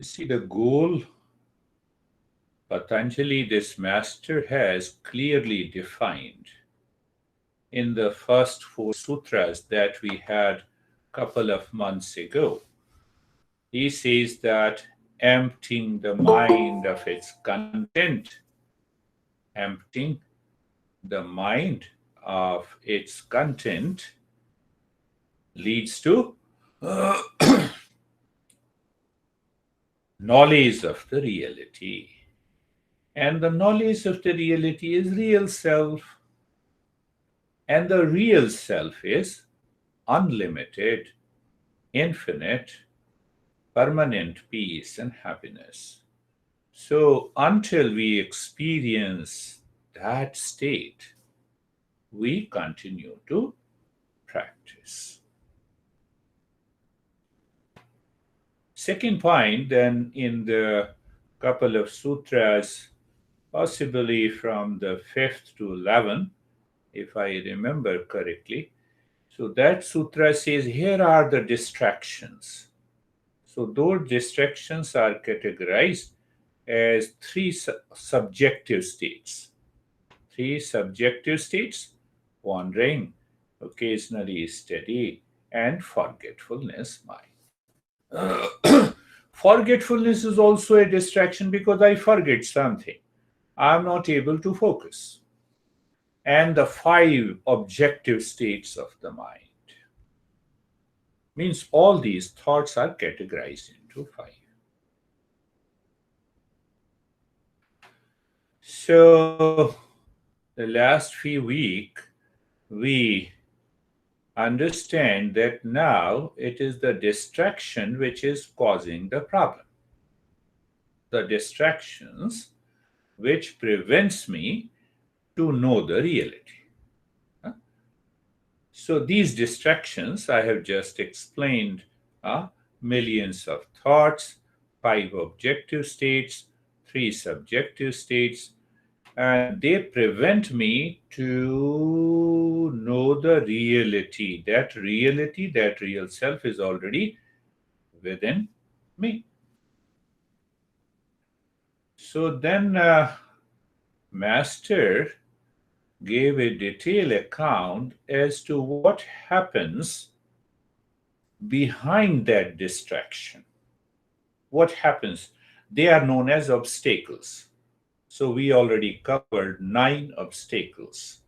You see, the goal Patanjali, this master, has clearly defined in the first four sutras that we had a couple of months ago. He says that emptying the mind of its content, emptying the mind of its content leads to knowledge of the reality. And the knowledge of the reality is real self. And the real self is unlimited, infinite, permanent peace and happiness. So, until we experience that state, we continue to practice. Second point, then, in the couple of sutras, possibly from the 5th to 11th, if I remember correctly. So that sutra says, here are the distractions. So those distractions are categorized as three subjective states. Three subjective states: wandering, occasionally steady, and forgetfulness mind. Forgetfulness is also a distraction because I forget something. I'm not able to focus. And the five objective states of the mind means all these thoughts are categorized into five. So, the last few weeks, we understand that now it is the distraction which is causing the problem. The distractions which prevents me to know the reality. So these distractions I have just explained are millions of thoughts, five objective states, three subjective states, and they prevent me to know the reality. That reality, that real self is already within me. So then Master gave a detailed account as to what happens behind that distraction. What happens? They are known as obstacles. So we already covered 9 obstacles.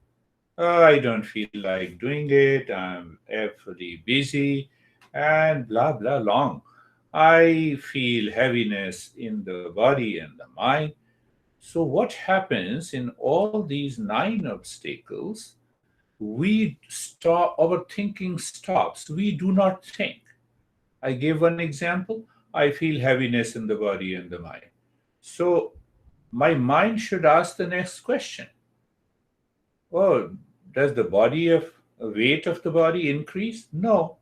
I don't feel like doing it. I'm awfully busy and blah, blah, long. I feel heaviness in the body and the mind. So, what happens in all these 9 obstacles? We stop, our thinking stops. We do not think. I gave one example. I feel heaviness in the body and the mind. So, my mind should ask the next question. Oh, does the body of weight of the body increase? No.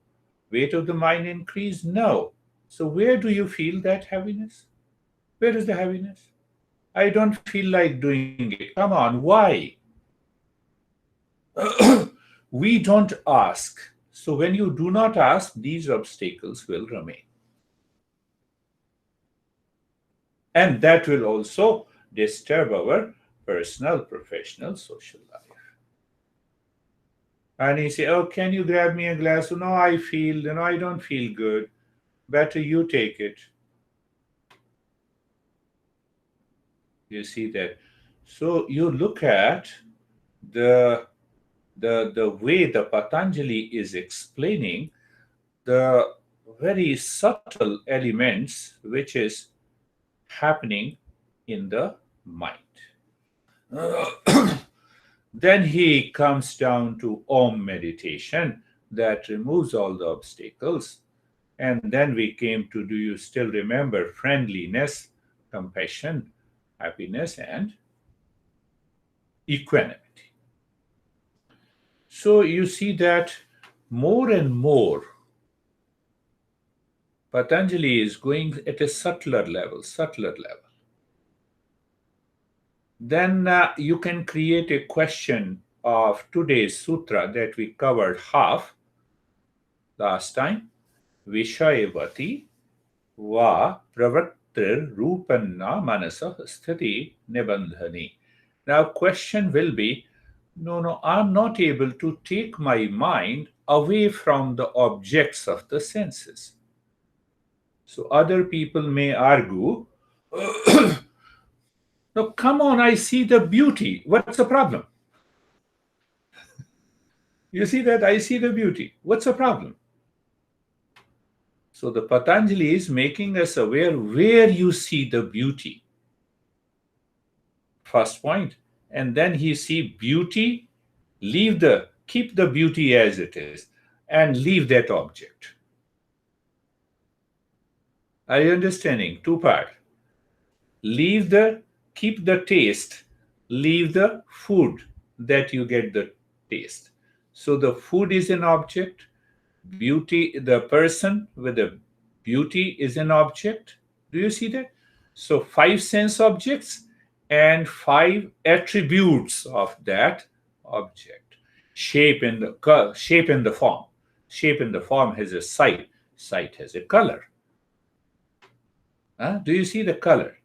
Weight of the mind increase? No. So where do you feel that heaviness? Where is the heaviness? I don't feel like doing it. Come on, why? We don't ask. So when you do not ask, these obstacles will remain. And that will also disturb our personal, professional, social life. And he say, oh, can you grab me a glass? Oh, no, I feel, I don't feel good. Better you take it. You see that. So you look at the the way the Patanjali is explaining the very subtle elements which is happening in the mind. Then he comes down to Om meditation that removes all the obstacles. And then we came to, do you still remember, friendliness, compassion, happiness, and equanimity. So you see that more and more Patanjali is going at a subtler level, subtler level. Then you can create a question of today's sutra that we covered half last time. Vishayavati va pravrittir rupanna manasah sthiti nibandhani. Now, question will be, no, I'm not able to take my mind away from the objects of the senses. So other people may argue, no, come on, I see the beauty. What's the problem? You see that I see the beauty. What's the problem? So the Patanjali is making us aware where you see the beauty. First point. And then he see beauty, keep the beauty as it is, and leave that object. Are you understanding? Two part. Keep the taste, leave the food that you get the taste. So the food is an object, beauty, the person with the beauty is an object. Do you see that? So five sense objects and five attributes of that object. Shape and the form. Shape and the form has a sight. Sight has a color. Do you see the color?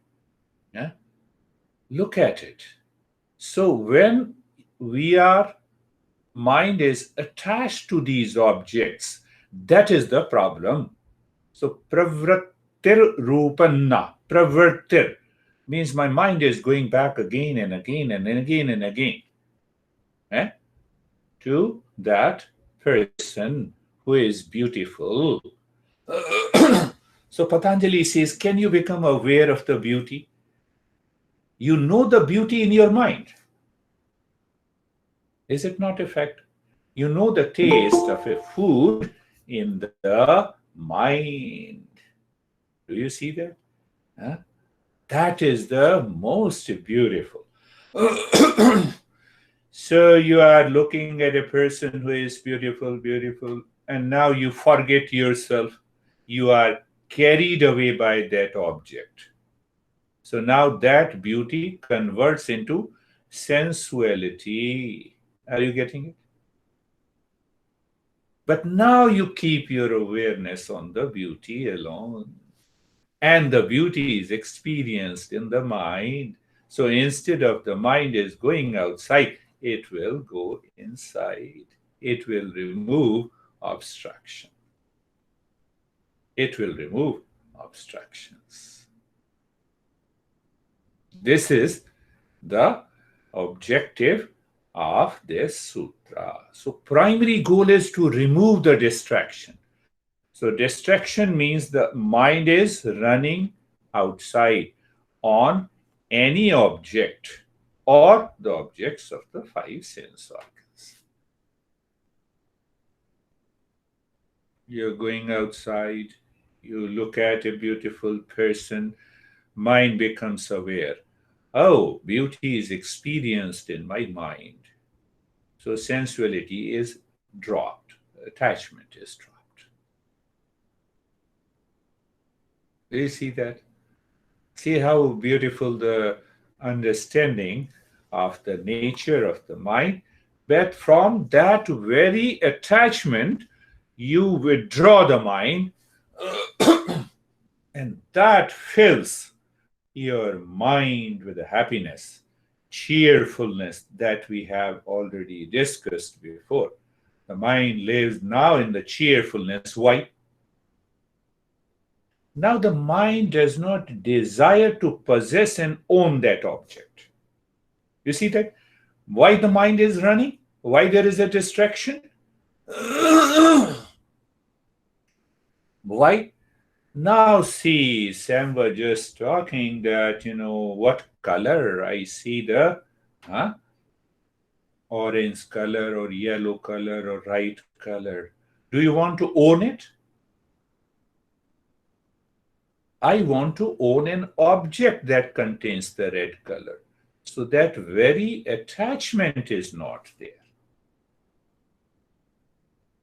Yeah? Look at it. So when mind is attached to these objects, that is the problem. So pravrittir rupanna, pravrittir means my mind is going back again and again and again and again to that person who is beautiful. So Patanjali says, can you become aware of the beauty? You know the beauty in your mind. Is it not a fact? You know the taste of a food in the mind. Do you see that? Huh? That is the most beautiful. So you are looking at a person who is beautiful, beautiful, and now you forget yourself. You are carried away by that object. So now that beauty converts into sensuality. Are you getting it? But now you keep your awareness on the beauty alone. And the beauty is experienced in the mind. So instead of the mind is going outside, it will go inside. It will remove obstruction. It will remove obstructions. This is the objective of this sutra. So primary goal is to remove the distraction. So distraction means the mind is running outside on any object or the objects of the five sense organs. You're going outside, you look at a beautiful person, mind becomes aware. Oh, beauty is experienced in my mind. So sensuality is dropped, attachment is dropped. Do you see that? See how beautiful the understanding of the nature of the mind. But from that very attachment, you withdraw the mind, and that fills your mind with happiness, cheerfulness that we have already discussed before. The mind lives now in the cheerfulness. Why? Now the mind does not desire to possess and own that object. You see that? Why the mind is running? Why there is a distraction? Why? Now see, Sam was just talking that, what color I see the orange color or yellow color or right color. Do you want to own it? I want to own an object that contains the red color. So that very attachment is not there.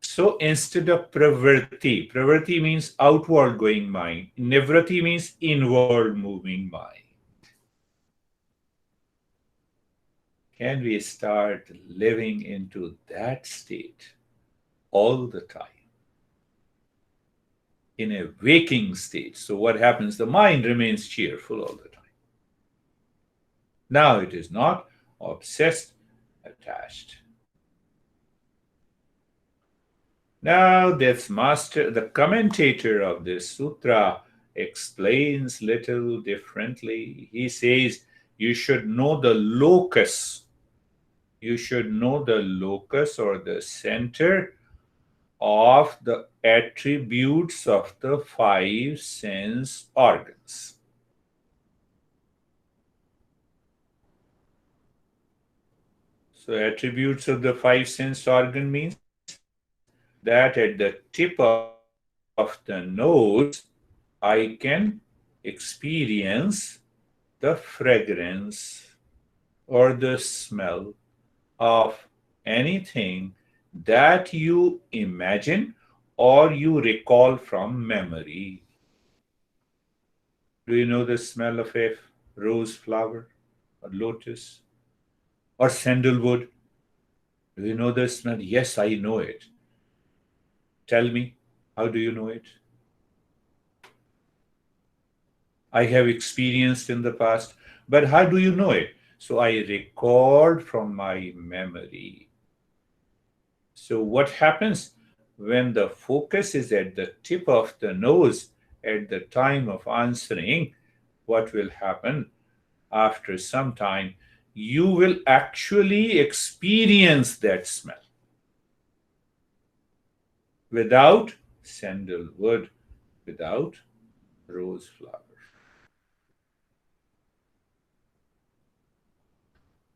So instead of pravrti means outward going mind, nivrati means inward moving mind. Can we start living into that state all the time? in a waking state. So what happens? The mind remains cheerful all the time. Now it is not obsessed, attached. Now this master, the commentator of this sutra, explains little differently. He says you should know the locus. You should know the locus or the center of the attributes of the five sense organs. So attributes of the five sense organ means that at the tip of the nose, I can experience the fragrance or the smell of anything that you imagine or you recall from memory. Do you know the smell of a rose flower or lotus or sandalwood? Do you know the smell? Yes, I know it. Tell me, how do you know it? I have experienced in the past, but how do you know it? So I recalled from my memory. So what happens when the focus is at the tip of the nose at the time of answering? What will happen after some time? You will actually experience that smell without sandalwood, without rose flower.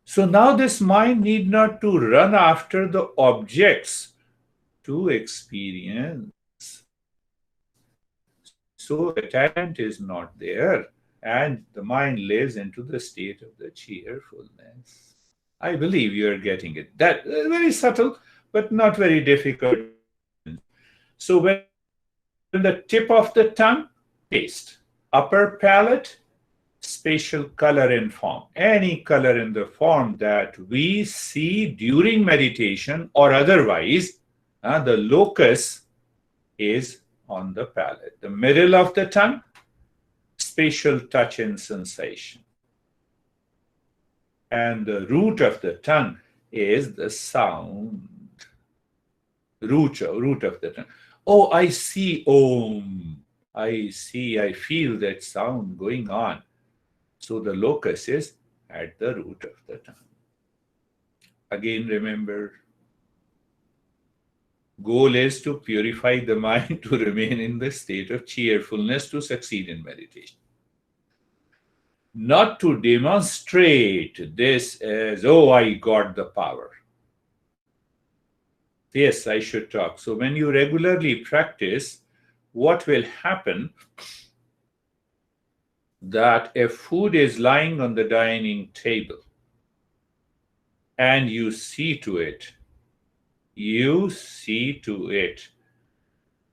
So now this mind need not to run after the objects to experience. So attachment is not there, and the mind lives into the state of the cheerfulness. I believe you are getting it. That very subtle, but not very difficult. So when the tip of the tongue, taste. Upper palate, spatial color and form. Any color in the form that we see during meditation or otherwise, the locus is on the palate. The middle of the tongue, spatial touch and sensation. And the root of the tongue is the sound. Root of the tongue. Oh, I see Om. I see, I feel that sound going on. So the locus is at the root of the tongue. Again, remember, goal is to purify the mind to remain in the state of cheerfulness to succeed in meditation. Not to demonstrate this as, oh, I got the power. Yes, I should talk. So when you regularly practice, what will happen that if food is lying on the dining table and you see to it,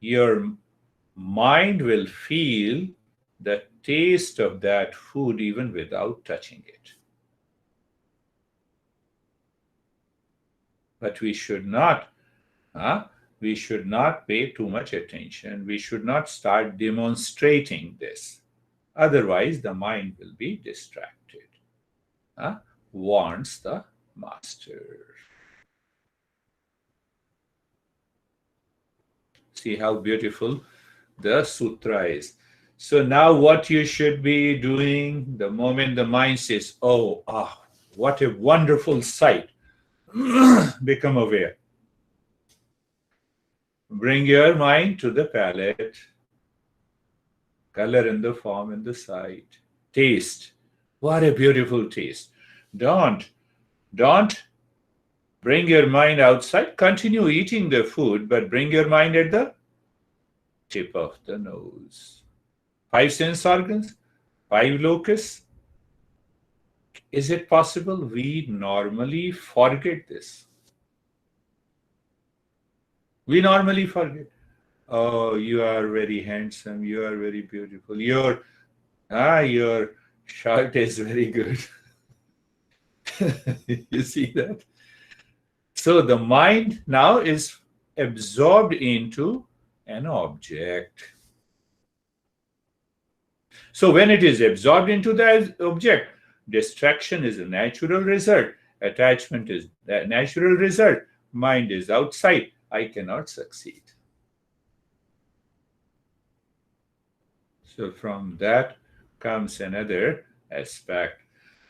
your mind will feel the taste of that food even without touching it. But we should not pay too much attention. We should not start demonstrating this. Otherwise, the mind will be distracted. Warns the master. See how beautiful the sutra is. So now what you should be doing the moment the mind says, what a wonderful sight, become aware. Bring your mind to the palate, color in the form in the sight, taste. What a beautiful taste. Don't bring your mind outside. Continue eating the food, but bring your mind at the tip of the nose. 5 sense organs, 5 locus. Is it possible? We normally forget this. We normally forget. Oh, you are very handsome. You are very beautiful. Your shirt is very good. You see that? So the mind now is absorbed into an object. So when it is absorbed into the object, distraction is a natural result. Attachment is a natural result. Mind is outside. I cannot succeed. So from that comes another aspect.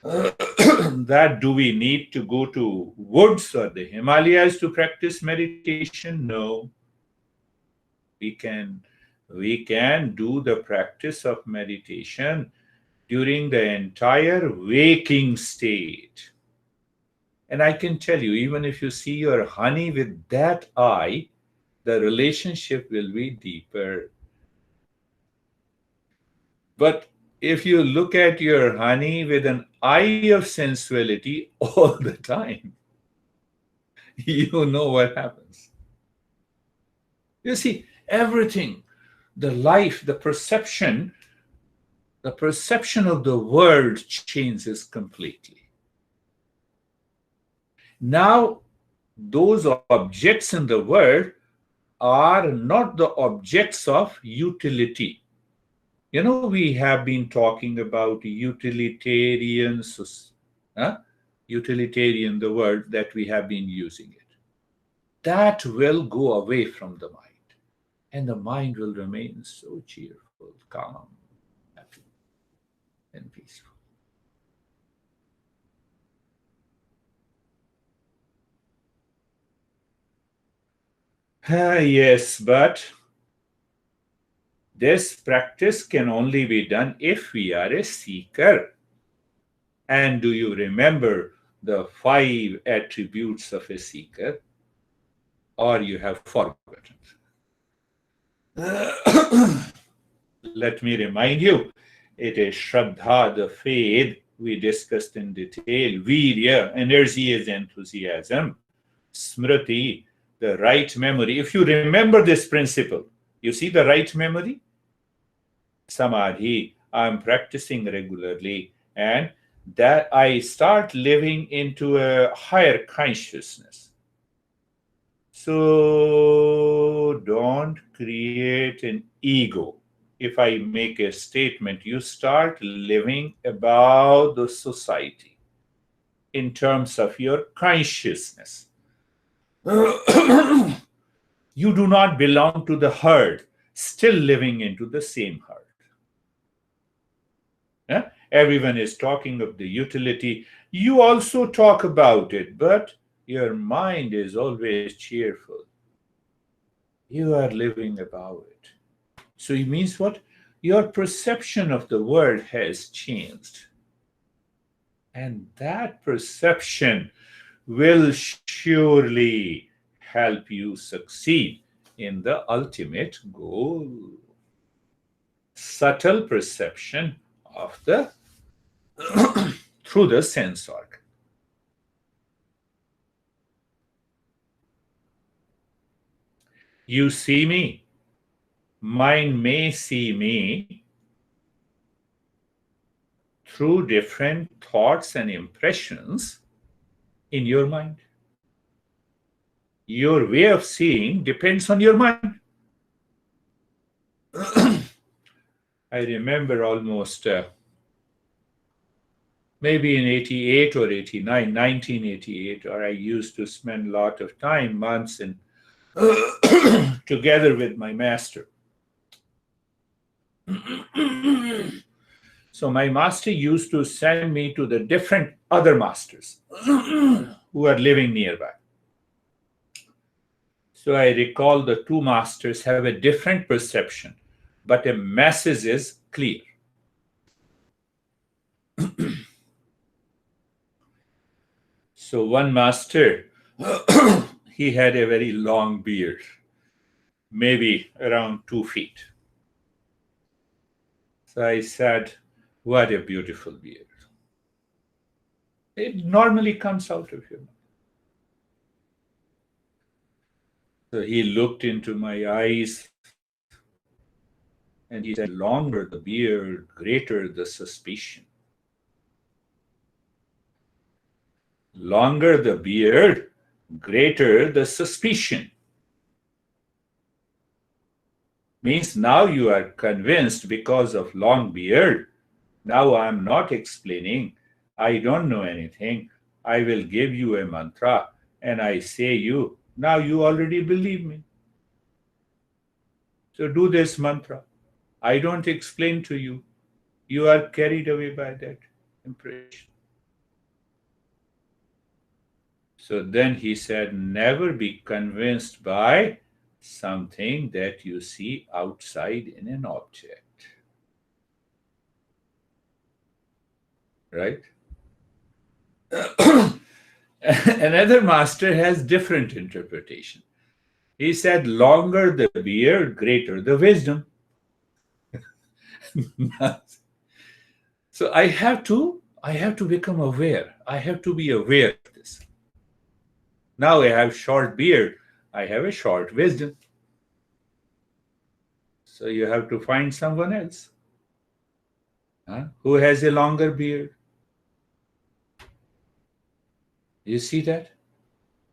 That do we need to go to woods or the Himalayas to practice meditation? No. We can do the practice of meditation during the entire waking state. And I can tell you, even if you see your honey with that eye, the relationship will be deeper. But if you look at your honey with an eye of sensuality all the time, you know what happens. You see, everything, the life, the perception of the world changes completely. Now, those objects in the world are not the objects of utility. We have been talking about utilitarian, utilitarian, the word that we have been using it. That will go away from the mind, and the mind will remain so cheerful, calm, happy, and peaceful. Yes, but this practice can only be done if we are a seeker. And do you remember the 5 attributes of a seeker? Or you have forgotten? Let me remind you, it is Shraddha, the faith we discussed in detail, Virya, energy is enthusiasm, Smriti, the right memory. If you remember this principle, you see the right memory? Samadhi, I'm practicing regularly, and that I start living into a higher consciousness. So don't create an ego. If I make a statement, you start living above the society in terms of your consciousness. You do not belong to the herd, still living into the same herd. Yeah? Everyone is talking of the utility. You also talk about it, but your mind is always cheerful. You are living above it. So it means what? Your perception of the world has changed. And that perception will surely help you succeed in the ultimate goal. Subtle perception of the through the sense organ. You see me, mind may see me through different thoughts and impressions in your mind. Your way of seeing depends on your mind. I remember almost maybe in 88 or 89, 1988, or I used to spend a lot of time, months, in together with my master. So my master used to send me to the different other masters who are living nearby. So I recall the two masters have a different perception, but a message is clear. So one master, he had a very long beard, maybe around 2 feet. So I said, what a beautiful beard. It normally comes out of your mouth. So he looked into my eyes and he said, longer the beard, greater the suspicion. Longer the beard, greater the suspicion. Means now you are convinced because of long beard. Now I am not explaining. I don't know anything. I will give you a mantra and I say you. Now you already believe me. So do this mantra. I don't explain to you. You are carried away by that impression. So then he said, never be convinced by something that you see outside in an object. Right? Another master has different interpretation. He said, longer the beard, greater the wisdom. So I have to become aware. I have to be aware of this. Now I have short beard. I have a short wisdom. So you have to find someone else who has a longer beard. You see that?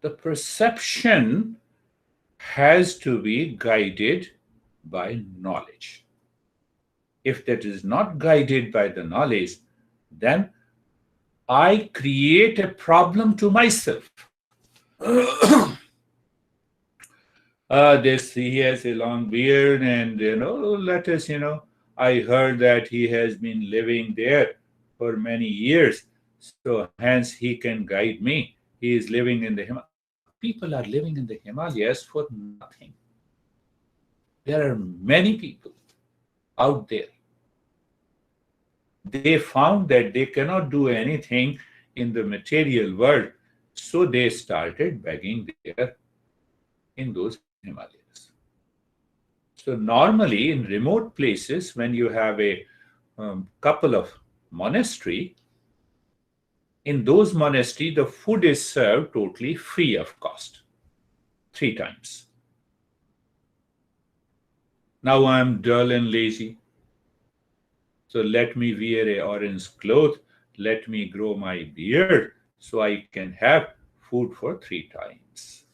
The perception has to be guided by knowledge. If that is not guided by the knowledge, then I create a problem to myself. This he has a long beard, and let us, I heard that he has been living there for many years, so hence he can guide me. He is living in the people are living in the Himalayas for nothing. There are many people out there. They found that they cannot do anything in the material world, so they started begging there in those Himalayas. So normally in remote places, when you have a couple of monastery, in those monastery, the food is served totally free of cost, 3 times. Now I am dull and lazy. So let me wear a orange cloth, let me grow my beard so I can have food for 3 times.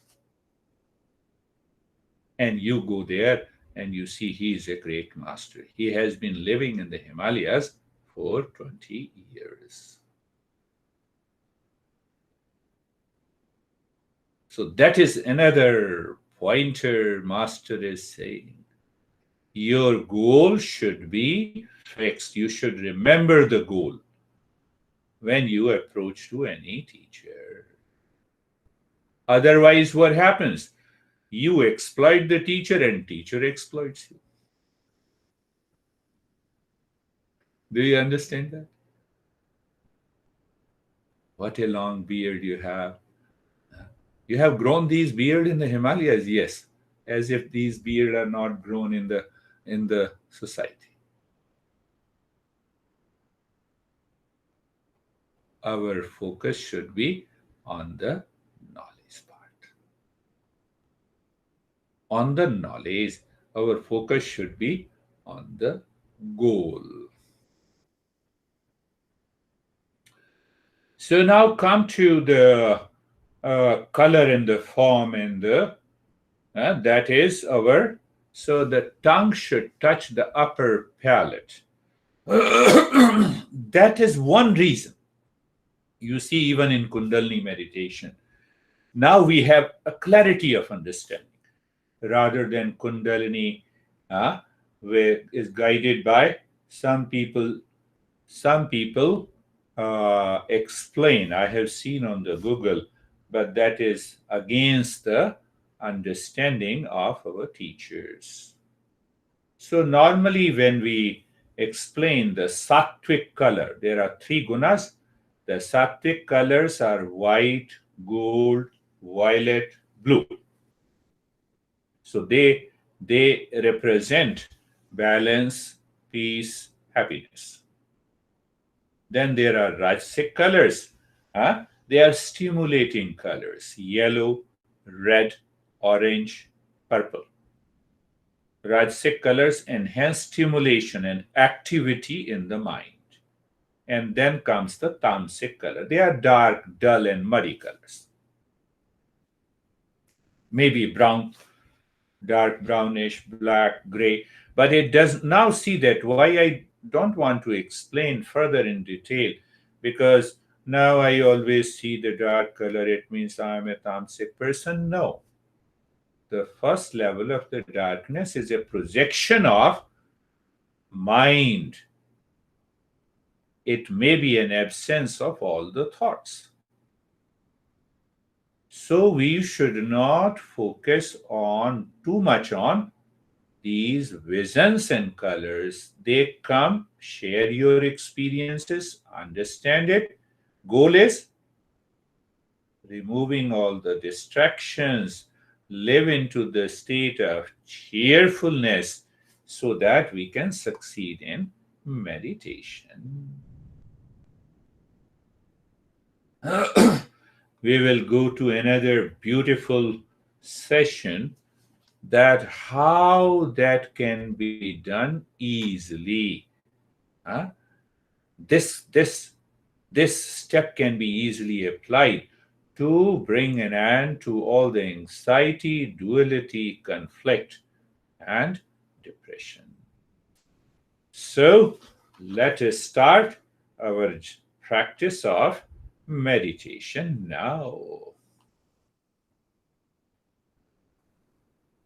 And you go there and you see he is a great master. He has been living in the Himalayas for 20 years. So that is another pointer master is saying. Your goal should be fixed. You should remember the goal when you approach to any teacher. Otherwise, what happens? You exploit the teacher and teacher exploits you. Do you understand that? What a long beard you have. You have grown these beard in the Himalayas, yes, as if these beard are not grown in the society. Our focus should be on the knowledge part. On the knowledge, our focus should be on the goal. So now come to the color and the form and the that is our. So the tongue should touch the upper palate. That is one reason. You see, even in Kundalini meditation, now we have a clarity of understanding rather than Kundalini, where is guided by some people. Some people explain. I have seen on the Google, but that is against the understanding of our teachers. So normally when we explain the sattvic color, there are 3 gunas. The sattvic colors are white, gold, violet, blue. So they represent balance, peace, happiness. Then there are Rajasic colors. They are stimulating colors: yellow, red, orange, purple. Rajasic colors enhance stimulation and activity in the mind. And then comes the Tamasic color. They are dark, dull, and muddy colors. Maybe brown, dark brownish, black, gray. But it does now see that why I don't want to explain further in detail, because now I always see the dark color, it means I am a tamasic person. No. The first level of the darkness is a projection of mind. It may be an absence of all the thoughts. So we should not focus on too much on these visions and colors. They come, share your experiences, understand it. Goal is removing all the distractions, live into the state of cheerfulness so that we can succeed in meditation. We will go to another beautiful session, that how that can be done easily. Huh? This this this step can be easily applied to bring an end to all the anxiety, duality, conflict, and depression. So let us start our practice of meditation now.